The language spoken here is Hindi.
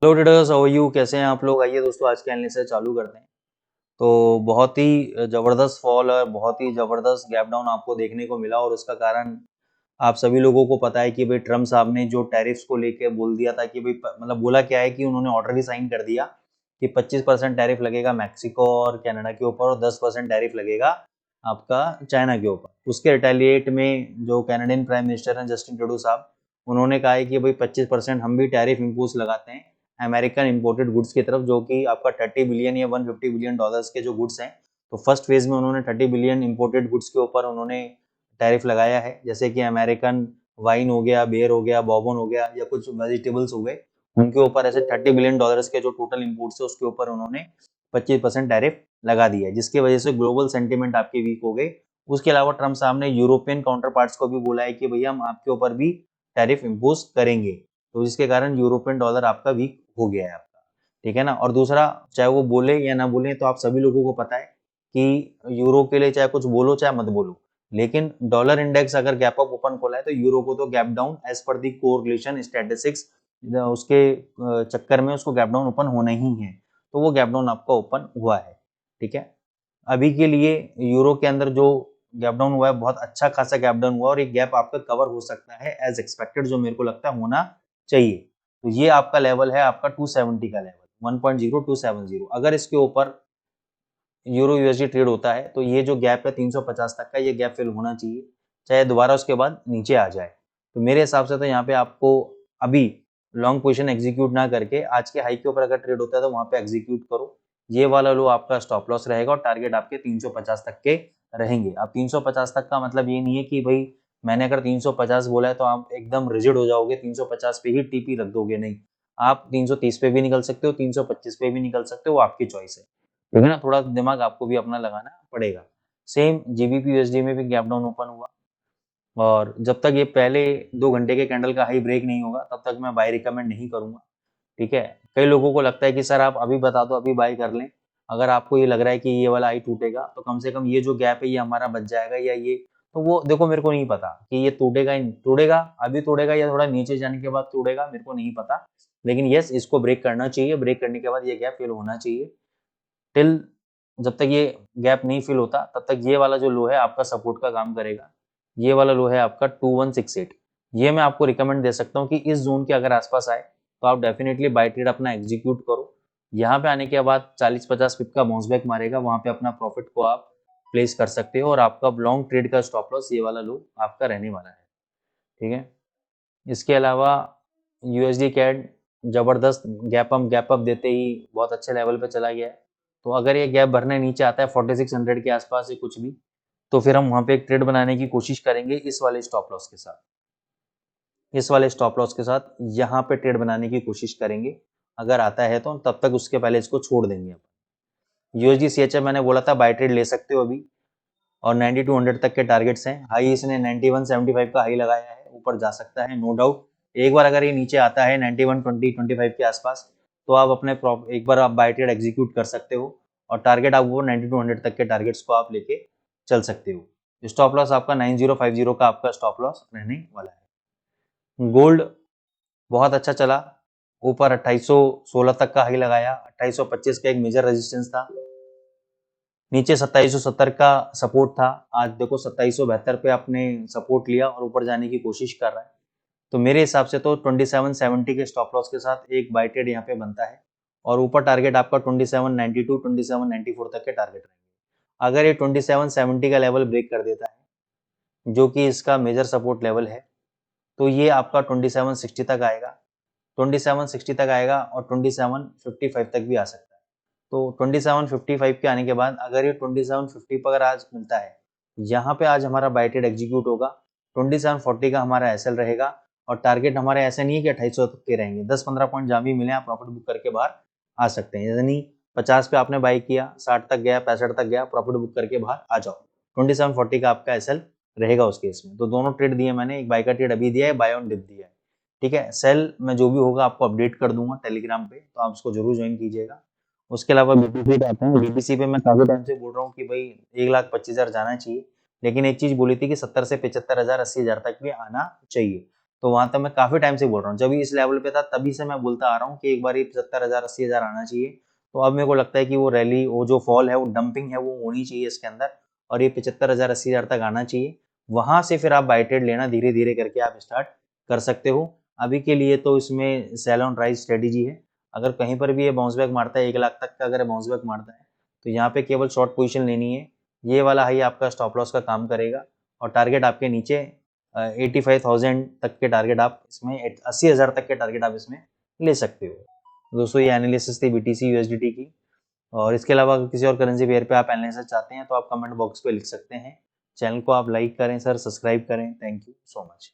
Hello traders, how are you? कैसे हैं आप लोग? आइए दोस्तों, आज के एनालिसिस चालू करते हैं। तो बहुत ही जबरदस्त फॉल और बहुत ही जबरदस्त गैप डाउन आपको देखने को मिला, और उसका कारण आप सभी लोगों को पता है कि भाई ट्रम्प साहब ने जो टैरिफ्स को लेके बोल दिया था कि भाई मतलब बोला क्या है कि उन्होंने ऑर्डर भी साइन कर दिया कि 25% टैरिफ लगेगा मैक्सिको और कनाडा के ऊपर और 10% टैरिफ लगेगा आपका चाइना के ऊपर। उसके रिटेलिएट में जो कैनेडियन प्राइम मिनिस्टर हैं जस्टिन ट्रूडो साहब, उन्होंने कहा है कि भाई 25% हम भी टैरिफ इम्पोज लगाते हैं अमेरिकन इंपोर्टेड गुड्स की तरफ, जो कि आपका 30 बिलियन या 150 बिलियन डॉलर्स के जो गुड्स हैं। तो फर्स्ट फेज में उन्होंने 30 बिलियन इंपोर्टेड गुड्स के ऊपर उन्होंने टैरिफ लगाया है, जैसे कि अमेरिकन वाइन हो गया, बेयर हो गया, बॉर्बन हो गया, या कुछ वेजिटेबल्स हो गए, उनके ऊपर ऐसे 30 बिलियन डॉलर्स के जो टोटल इंपोर्ट्स है उसके ऊपर उन्होंने 25% टैरिफ लगा दिया है, जिसकी वजह से ग्लोबल सेंटीमेंट आपकी वीक हो गई। उसके अलावा ट्रम्प साहब ने यूरोपियन काउंटर पार्ट्स को भी बोला है कि भैया हम आपके ऊपर भी टैरिफ इम्पोज करेंगे, तो जिसके कारण यूरोपियन डॉलर आपका वीक हो गया है आपका, ठीक है ना। और दूसरा, चाहे वो बोले या ना बोले, तो आप सभी लोगों को पता है कि यूरो के लिए चाहे कुछ बोलो चाहे मत बोलो, लेकिन डॉलर इंडेक्स अगर गैप अप ओपन खोला है तो यूरो को तो गैप डाउन एज पर दी कोरिलेशन स्टैटिस्टिक्स, उसके चक्कर में उसको गैप डाउन ओपन होना ही है, तो वो गैप डाउन आपका ओपन हुआ है, ठीक है। अभी के लिए यूरो के अंदर जो गैप डाउन हुआ है बहुत अच्छा खासा गैप डाउन हुआ, और एक गैप आपका कवर हो सकता है एज एक्सपेक्टेड, जो मेरे को लगता है होना चाहिए। तो ये आपका लेवल है आपका 270 का लेवल, 1.0270। अगर इसके ऊपर यूरो यूएसडी ट्रेड होता है तो ये जो गैप है 350 तक का, ये गैप फिल होना चाहिए, चाहे दोबारा उसके बाद नीचे आ जाए। तो मेरे हिसाब से तो यहाँ पे आपको अभी लॉन्ग पोजीशन एग्जीक्यूट ना करके आज के हाई के ऊपर अगर ट्रेड होता है तो वहां पे एग्जीक्यूट करो। ये वाला लो आपका स्टॉप लॉस रहेगा, और टारगेट आपके 350 तक के रहेंगे। अब 350 तक का मतलब ये नहीं है कि भाई मैंने अगर 350 बोला है तो आप एकदम रिजिड हो जाओगे, 350 पे ही टीपी रख दोगे, नहीं। आप 330 पे भी निकल सकते हो, 325 पे भी निकल सकते हो, वो आपकी चॉइस है, ठीक है ना। थोड़ा दिमाग आपको भी अपना लगाना पड़ेगा। सेम जीबीपी यूएसडी में भी गैप डाउन ओपन हुआ, और जब तक ये पहले 2 घंटे के कैंडल का हाई ब्रेक नहीं होगा तब तक मैं बाय रिकमेंड नहीं करूंगा, ठीक है। कई लोगों को लगता है कि सर आप अभी बता दो, अभी बाय कर लें। अगर आपको ये लग रहा है कि ये वाला हाई टूटेगा तो कम से कम ये जो गैप है ये हमारा बच जाएगा, या ये, तो वो देखो मेरे को नहीं पता कि ये टूटेगा टूटेगा अभी टूटेगा या थोड़ा नीचे जाने के बाद टूटेगा, मेरे को नहीं पता। लेकिन यस, इसको ब्रेक करना चाहिए, ब्रेक करने के बाद ये गैप फिल होना चाहिए। टिल जब तक ये गैप नहीं फिल होता तब तक ये वाला जो लो है आपका सपोर्ट का काम करेगा। ये वाला लो है आपका 2168। ये मैं आपको रिकमेंड दे सकता हूँ कि इस जोन के अगर आसपास आए तो आप डेफिनेटली बाय ट्रेड अपना एग्जीक्यूट करो। यहाँ पे आने के बाद 40-50 पिप का बाउंस बैक मारेगा, वहां पे अपना प्रॉफिट को आप प्लेस कर सकते हो, और आपका लॉन्ग ट्रेड का स्टॉप लॉस ये वाला लो आपका रहने वाला है, ठीक है। इसके अलावा यूएसडी कैड जबरदस्त गैप अप देते ही बहुत अच्छे लेवल पे चला गया है। तो अगर ये गैप भरने नीचे आता है 4600 के आसपास से कुछ भी, तो फिर हम वहां पे एक ट्रेड बनाने की कोशिश करेंगे इस वाले स्टॉप लॉस के साथ। इस वाले स्टॉप लॉस के साथ यहाँ पे ट्रेड बनाने की कोशिश करेंगे, अगर आता है तो। तब तक उसके पहले इसको छोड़ देंगे। यूएसडी सीएचएफ मैंने बोला था बाय ट्रेड ले सकते हो अभी, और 9200 तक के टारगेट्स हैं। हाई इसने 9175 का हाई लगाया है, ऊपर जा सकता है नो डाउट। एक बार अगर ये नीचे आता है 9120-25 के आसपास, तो आप अपने एक बार आप बाय ट्रेड एग्जीक्यूट कर सकते हो, और टारगेट आप वो 9200 तक के टारगेट्स को आप लेके चल सकते हो। स्टॉप लॉस आपका 9050 का आपका स्टॉप लॉस रहने वाला है। गोल्ड बहुत अच्छा चला, ऊपर 2816 तक का हाई लगाया, 2825 का एक मेजर रेजिस्टेंस था, नीचे 2770 का सपोर्ट था। आज देखो 2772 पे आपने सपोर्ट लिया और ऊपर जाने की कोशिश कर रहा है। तो मेरे हिसाब से तो 2770 के स्टॉप लॉस के साथ एक बाय ट्रेड यहाँ पे बनता है, और ऊपर टारगेट आपका 2792 2794 तक के टारगेट रहेंगे। अगर ये 2770 का लेवल ब्रेक कर देता है, जो कि इसका मेजर सपोर्ट लेवल है, तो ये आपका 2760 तक आएगा, 2760 तक आएगा, और 2755 तक भी आ सकता है। तो 2755 के आने के बाद अगर ये 2750 पर अगर आज मिलता है, यहाँ पे आज हमारा बाय ट्रेड एग्जीक्यूट होगा, 2740 का हमारा एसएल रहेगा, और टारगेट हमारे ऐसे नहीं है कि 2800 तक के रहेंगे। 10-15 पॉइंट जहाँ भी मिले आप प्रॉफिट बुक करके बाहर आ सकते हैं। यानी 50 पे आपने बाई किया, 60 तक गया, 65 तक गया, प्रॉफिट बुक करके बाहर आ जाओ। 2740 का आपका एसएल रहेगा उस केस में। तो दोनों ट्रेड दिए मैंने, एक बाय का ट्रेड अभी दिया है, बाय ऑन डिप दिया है, ठीक है। सेल में जो भी होगा आपको अपडेट कर दूंगा टेलीग्राम पे, तो आप उसको जरूर ज्वाइन कीजिएगा। उसके अलावा बीटीसी पे आते हैं। बीटीसी पे मैं काफी टाइम से बोल रहा हूँ कि भाई 1,25,000 जाना चाहिए, लेकिन एक चीज बोली थी कि 70 से 75,000 80,000 तक भी आना चाहिए। तो वहां तक मैं काफी टाइम से बोल रहा हूँ, जब इस लेवल पे था तभी से मैं बोलता आ रहा हूँ कि एक बार 75,000 80,000 आना चाहिए। तो अब मेरे को लगता है कि वो रैली, वो जो फॉल है, वो डंपिंग है, वो होनी चाहिए इसके अंदर, और ये 75,000 80,000 तक आना चाहिए। वहां से फिर आप बाय ट्रेड लेना धीरे धीरे करके आप स्टार्ट कर सकते हो। अभी के लिए तो इसमें सेल ऑन राइज स्ट्रेटेजी है। अगर कहीं पर भी ये बाउंस बैक मारता है 1 लाख तक का, अगर बाउंस बैक मारता है तो यहाँ पे केवल शॉर्ट पोजीशन लेनी है। ये वाला हाई आपका स्टॉप लॉस का काम करेगा, और टारगेट आपके नीचे 85,000 तक के टारगेट आप इसमें, 80,000 तक के टारगेट आप इसमें ले सकते हो। दोस्तों ये एनालिसिस थी BTC USDT की, और इसके अलावा अगर किसी और करेंसी पेयर पे आप एनालिसिस चाहते हैं तो आप कमेंट बॉक्स पे लिख सकते हैं। चैनल को आप लाइक करें सर, सब्सक्राइब करें। Thank you so much.